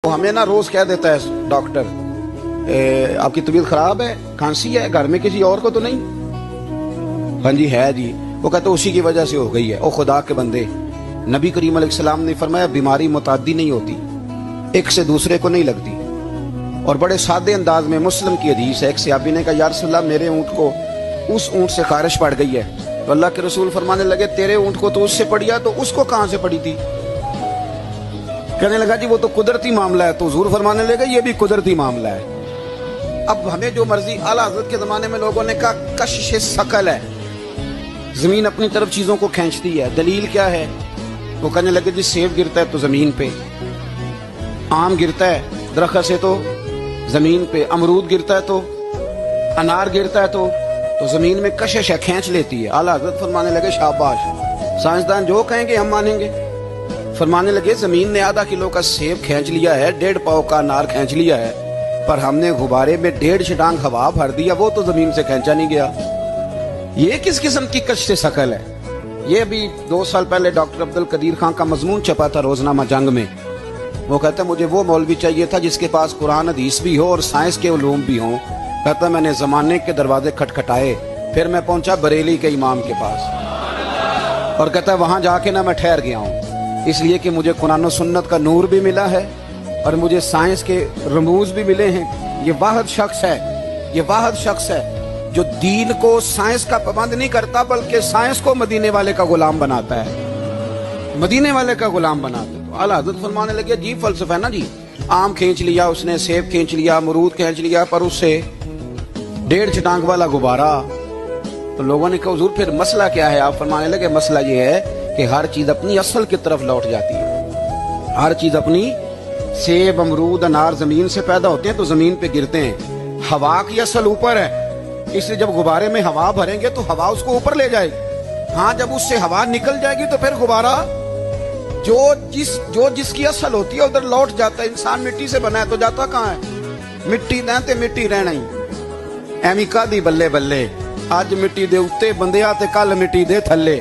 वो हमें ना रोज कह देता है डॉक्टर आपकी तबीयत खराब है, खांसी है, घर में किसी और को तो नहीं? हाँ जी है जी। वो कहते उसी की वजह से हो गई है। ओ खुदा के बंदे, नबी करीम अलैहिस्सलाम ने फरमाया बीमारी मुताद्दी नहीं होती, एक से दूसरे को नहीं लगती। और बड़े सादे अंदाज में मुस्लिम की हदीस है, एक सहाबी ने कहा या रसूलल्लाह मेरे ऊंट को उस ऊंट से खारिश पड़ गई है। तो अल्लाह के रसूल फरमाने लगे तेरे ऊंट को तो उससे पड़ी है, तो उसको कहां से पड़ी थी? कहने लगा जी वो तो कुदरती मामला है। तो हुजूर फरमाने लगे ये भी कुदरती मामला है। अब हमें जो मर्जी, आला हज़रत के जमाने में लोगों ने कहा कशिश सकल है, जमीन अपनी तरफ चीजों को खींचती है। दलील क्या है? वो कहने लगे जी सेब गिरता है तो जमीन पे, आम गिरता है दरख्त से तो जमीन पे, अमरूद गिरता है तो, अनार गिरता है तो जमीन में कशिश है, खींच लेती है। आला हज़रत फरमाने लगे शाबाश, साइंसदान जो कहेंगे हम मानेंगे। फरमाने लगे जमीन ने आधा किलो का सेब खींच लिया है, 1.5 पाव का अनार खींच लिया है, पर हमने गुब्बारे में 1.5 छटांग हवा भर दिया, वो तो जमीन से खींचा नहीं गया। ये किस किस्म की कश्श शकल है? ये अभी 2 साल पहले डॉक्टर अब्दुल कदीर खान का मजमून छपा था रोजनामा जंग में। वो कहता मुझे वो मौलवी चाहिए था जिसके पास कुरान हदीस भी हो और साइंस के उलूम भी हो। कहता मैंने जमाने के दरवाजे खटखटाए, फिर मैं पहुंचा बरेली के इमाम के पास, और कहता वहां जाके ना मैं ठहर गया हूं, इसलिए कि मुझे कुरान और सुन्नत का नूर भी मिला है और मुझे साइंस के रमूज भी मिले हैं। ये वाहिद शख्स है, ये वाहिद शख्स है जो दीन को साइंस का पाबंद नहीं करता, बल्कि साइंस को मदीने वाले का गुलाम बनाता है, मदीने वाले का गुलाम बनाता है। तो आला हज़रत फरमाने लगे जी फलसफा है ना जी, आम खींच लिया उसने, सेब खींच लिया, अमरूद खींच लिया, पर उससे 1.5 छटांग वाला गुब्बारा। तो लोगों ने कहा हुजूर फिर मसला क्या है? आप फरमाने लगे मसला ये है कि हर चीज अपनी असल की तरफ लौट जाती है। हर चीज अपनी, सेब अमरूद अनार जमीन से पैदा होते हैं तो जमीन पे गिरते हैं। हवा की असल ऊपर है, इसलिए जब गुब्बारे में हवा भरेंगे तो हवा उसको ऊपर ले जाएगी। हाँ जब उससे हवा निकल जाएगी तो फिर गुब्बारा जो जिसकी असल होती है उधर लौट जाता है। इंसान मिट्टी से बना है तो जाता कहाँ है? मिट्टी दे मिट्टी रहना ही एमी का दी बल्ले बल्ले, अज मिट्टी दे उत्ते बंदिया ते कल मिट्टी दे थल्ले।